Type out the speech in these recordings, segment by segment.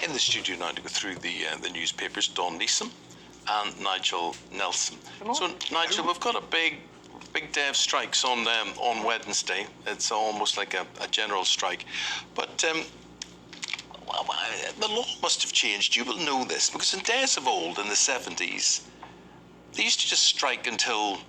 in the studio now to go through the newspapers, Dawn Neeson and Nigel Nelson. So, Nigel, we've got a big day of strikes on Wednesday. It's almost like a general strike. But the law must have changed. You will know this, because in days of old, in the 70s, they used to just strike until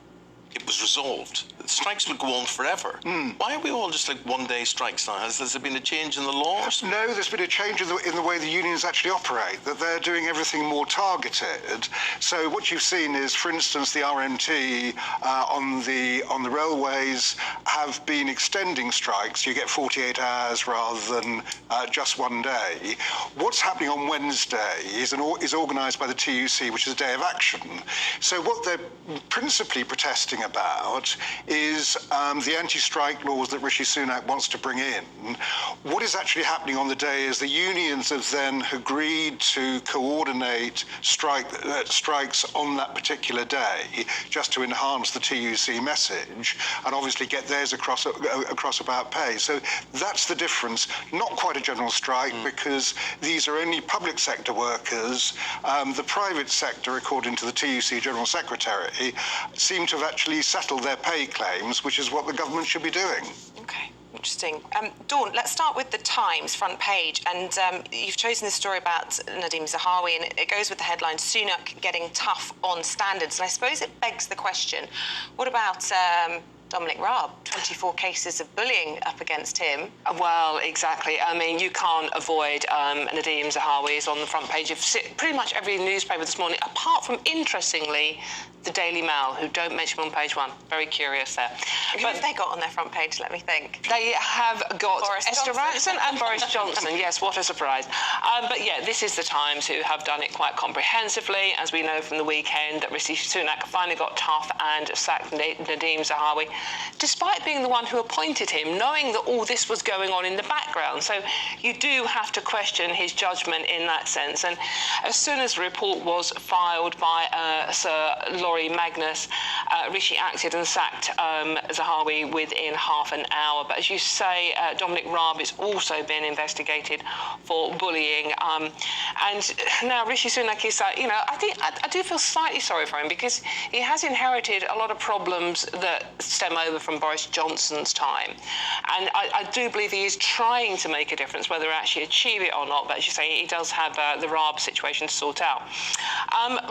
it was resolved. The strikes would go on forever. Why are we all just like one-day strikes now? Has there been a change in the law? No, there's been a change in the way the unions actually operate, that they're doing everything more targeted. So what you've seen is, for instance, the RMT on the railways have been extending strikes. You get 48 hours rather than just one day. What's happening on Wednesday is organised by the TUC, which is a day of action. So what they're principally protesting about is the anti-strike laws that Rishi Sunak wants to bring in. What is actually happening on the day is the unions have then agreed to coordinate strikes on that particular day, just to enhance the TUC message and obviously get theirs across about pay. So that's the difference. Not quite a general strike, because these are only public sector workers. The private sector, according to the TUC General Secretary, seem to have actually settled their pay claims, which is what the government should be doing. Okay, interesting. Dawn, let's start with the Times front page, and you've chosen this story about Nadeem Zahawi, and it goes with the headline, Sunak getting tough on standards. And I suppose it begs the question, what about Dominic Raab, 24 cases of bullying up against him? Well, exactly. I mean, you can't avoid Nadeem Zahawi is on the front page of pretty much every newspaper this morning, apart from, interestingly, the Daily Mail, who don't mention him on page one. Very curious there. Who have they got on their front page, let me think? They have got Boris Esther Johnson. Ranson and Boris Johnson. Yes, what a surprise. But yeah, this is the Times, who have done it quite comprehensively. As we know from the weekend, that Rishi Sunak finally got tough and sacked Nadeem Zahawi, despite being the one who appointed him, knowing that all this was going on in the background. So you do have to question his judgment in that sense. And as soon as the report was filed by Sir Laurie Magnus, Rishi acted and sacked Zahawi within half an hour. But as you say, Dominic Raab is also being investigated for bullying. And now Rishi Sunak is, I do feel slightly sorry for him, because he has inherited a lot of problems that stem over from Boris Johnson's time. And I do believe he is trying to make a difference, whether he actually achieve it or not. But as you say, he does have the Raab situation to sort out.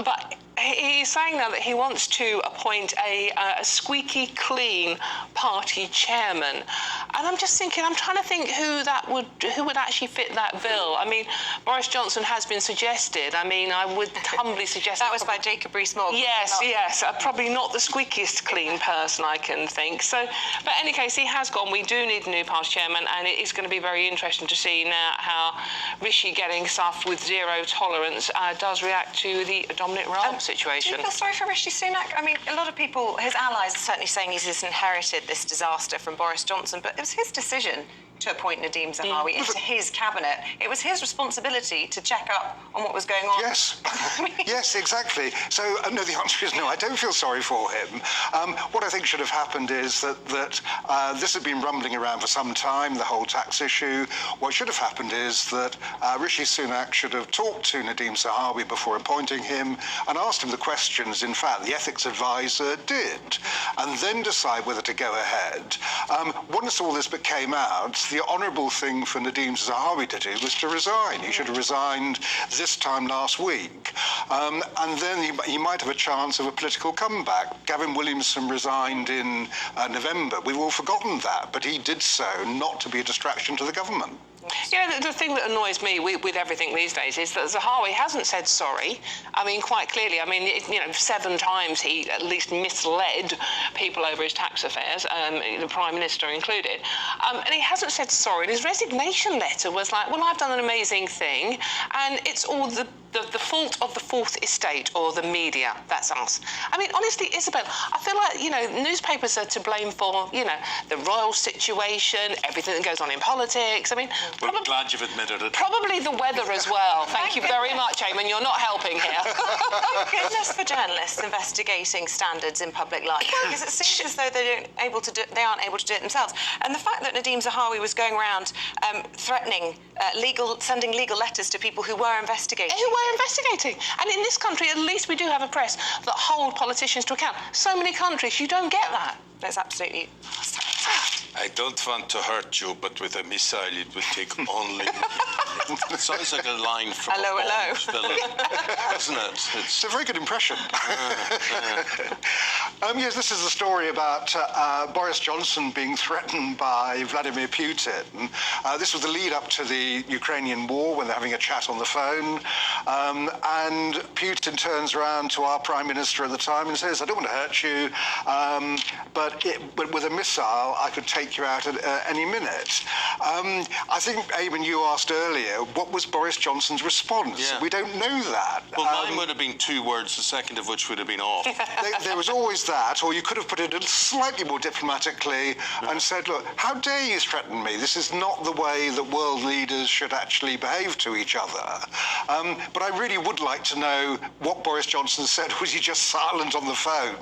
But he's saying now that he wants to appoint a squeaky clean party chairman. And I'm just thinking, I'm trying to think who would actually fit that bill. I mean, Boris Johnson has been suggested. I mean, I would humbly suggest... That was by Jacob Rees-Mogg. Yes. Probably not the squeakiest clean person, I can think. So, but in any case, he has gone. We do need a new party chairman, and it is going to be very interesting to see now how Rishi, getting stuff with zero tolerance, does react to the Dominic Raab situation. Do you feel sorry for Rishi Sunak? I mean, a lot of people, his allies, are certainly saying he's just inherited this disaster from Boris Johnson, but it was his decision to appoint Nadeem Zahawi into his cabinet. It was his responsibility to check up on what was going on. Yes, yes, exactly. So, no, the answer is no, I don't feel sorry for him. What I think should have happened is that this had been rumbling around for some time, the whole tax issue. What should have happened is that Rishi Sunak should have talked to Nadeem Zahawi before appointing him and asked him the questions, in fact, the ethics advisor did, and then decide whether to go ahead. Once all this came out, the honourable thing for Nadeem Zahawi to do was to resign. He should have resigned this time last week. And then he might have a chance of a political comeback. Gavin Williamson resigned in November. We've all forgotten that, but he did so not to be a distraction to the government. Yeah, the thing that annoys me with everything these days is that Zahawi hasn't said sorry. I mean, quite clearly. I mean, 7 times he at least misled people over his tax affairs, the Prime Minister included. And he hasn't said sorry. And his resignation letter was like, well, I've done an amazing thing, and it's all the fault of the Fourth Estate or the media. That's us. I mean, honestly, Isabel, I feel like, newspapers are to blame for, the royal situation, everything that goes on in politics. I mean, We're glad you've admitted it. Probably the weather as well. Thank you very much, Eamonn. You're not helping here. Thank goodness for journalists investigating standards in public life, because it seems as though they aren't able to do it themselves. And the fact that Nadeem Zahawi was going around threatening sending legal letters to people who were investigating. And in this country, at least we do have a press that hold politicians to account. So many countries, you don't get that. That's absolutely... I don't want to hurt you, but with a missile it would take only... It sounds like a line from Hello, a hello. Bond villain, doesn't it? It's a very good impression. Yes, this is a story about Boris Johnson being threatened by Vladimir Putin. This was the lead up to the Ukrainian war when they're having a chat on the phone. And Putin turns around to our Prime Minister at the time and says, I don't want to hurt you, but with a missile, I could take you out at any minute. I think, Eamonn, you asked earlier, what was Boris Johnson's response? Yeah. We don't know that. Well, mine would have been 2 words, the second of which would have been off. There was always that, or you could have put it slightly more diplomatically and said, look, how dare you threaten me? This is not the way that world leaders should actually behave to each other. But I really would like to know what Boris Johnson said. Was he just silent on the phone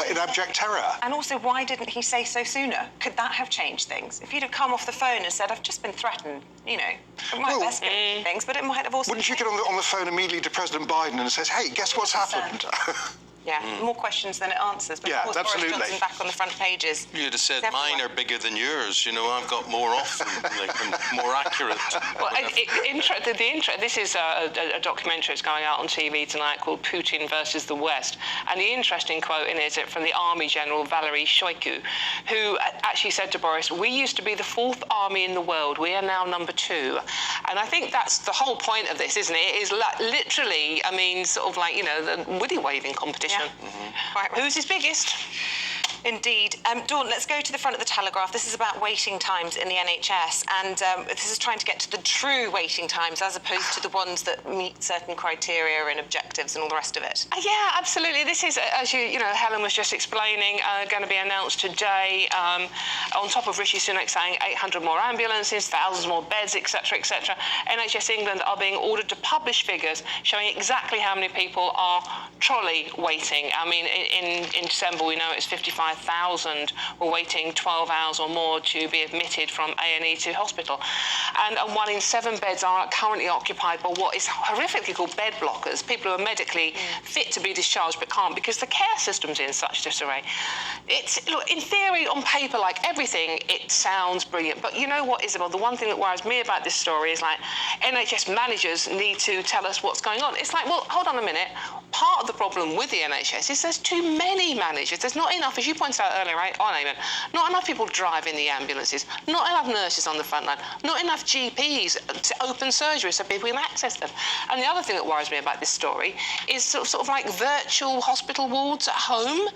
in abject terror? And also, why didn't he say so sooner? Could that have changed things? If he'd have come off the phone and said, I've just been threatened, you know, it might have escalated things, but it might have also... Wouldn't you get on the phone immediately to President Biden and says, hey, guess what's happened? Yeah, more questions than it answers. But Yeah, of course, absolutely. Boris Johnson back on the front pages. You'd have said, It's mine everywhere. are bigger than yours, you know, I've got more often, and more accurate. Well, this is a documentary that's going out on TV tonight called Putin versus the West. And the interesting quote in it is from the Army General Valery Shoigu, who actually said to Boris, we used to be the 4th army in the world. We are now number 2. And I think that's the whole point of this, isn't it? It is literally, I mean, sort of like, you know, the woody waving competition. Yeah. Right, Who's his biggest? Indeed. Dawn, let's go to the front of the Telegraph. This is about waiting times in the NHS, and this is trying to get to the true waiting times as opposed to the ones that meet certain criteria and objectives and all the rest of it. Yeah, absolutely. This is, as you know, Helen was just explaining, going to be announced today, on top of Rishi Sunak saying 800 more ambulances, thousands more beds, etc., etc. NHS England are being ordered to publish figures showing exactly how many people are trolley waiting. I mean, in December, we know it's 55,000 were waiting 12 hours or more to be admitted from A&E to hospital. And 1 in 7 beds are currently occupied by what is horrifically called bed blockers, people who are medically fit to be discharged but can't because the care system's in such disarray. Look, in theory, on paper, like everything, it sounds brilliant. But you know what, Isabel, the one thing that worries me about this story is like NHS managers need to tell us what's going on. It's like, well, hold on a minute. Part of the problem with the NHS is there's too many managers. There's not enough, as you pointed out earlier, right, on Eamonn, not enough people driving the ambulances, not enough nurses on the front line, not enough GPs to open surgeries so people can access them. And the other thing that worries me about this story is sort of like virtual hospital wards at home.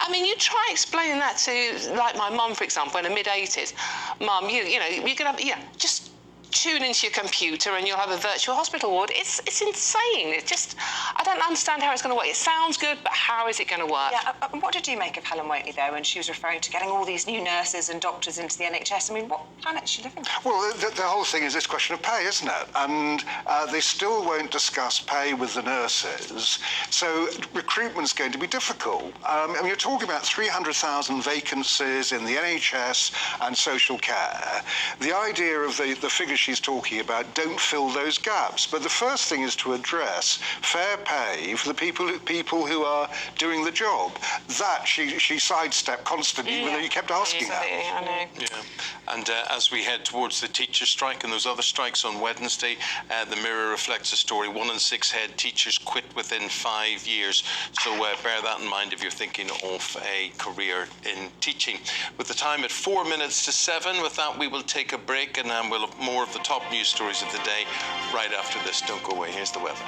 I mean, you try explaining that to, like, my mum, for example, in the mid-80s. Mum, you know, you're going to, just tune into your computer and you'll have a virtual hospital ward. It's insane. It's just, I don't understand how it's going to work. It sounds good, but how is it going to work? Yeah, what did you make of Helen Whately, though, when she was referring to getting all these new nurses and doctors into the NHS? I mean, what planet is she living on? Well, the whole thing is this question of pay, isn't it? And they still won't discuss pay with the nurses, so recruitment's going to be difficult. I mean, you're talking about 300,000 vacancies in the NHS and social care. The idea of the figures she's talking about don't fill those gaps. But the first thing is to address fair pay for the people who are doing the job. That she sidestepped constantly, even though you kept asking that. I know. Yeah, and as we head towards the teacher strike and those other strikes on Wednesday, the Mirror reflects a story. 1 in 6 head teachers quit within 5 years. So bear that in mind if you're thinking of a career in teaching. With the time at 4 minutes to 7, with that we will take a break and we'll have more of the top news stories of the day right after this. Don't go away. Here's the weather.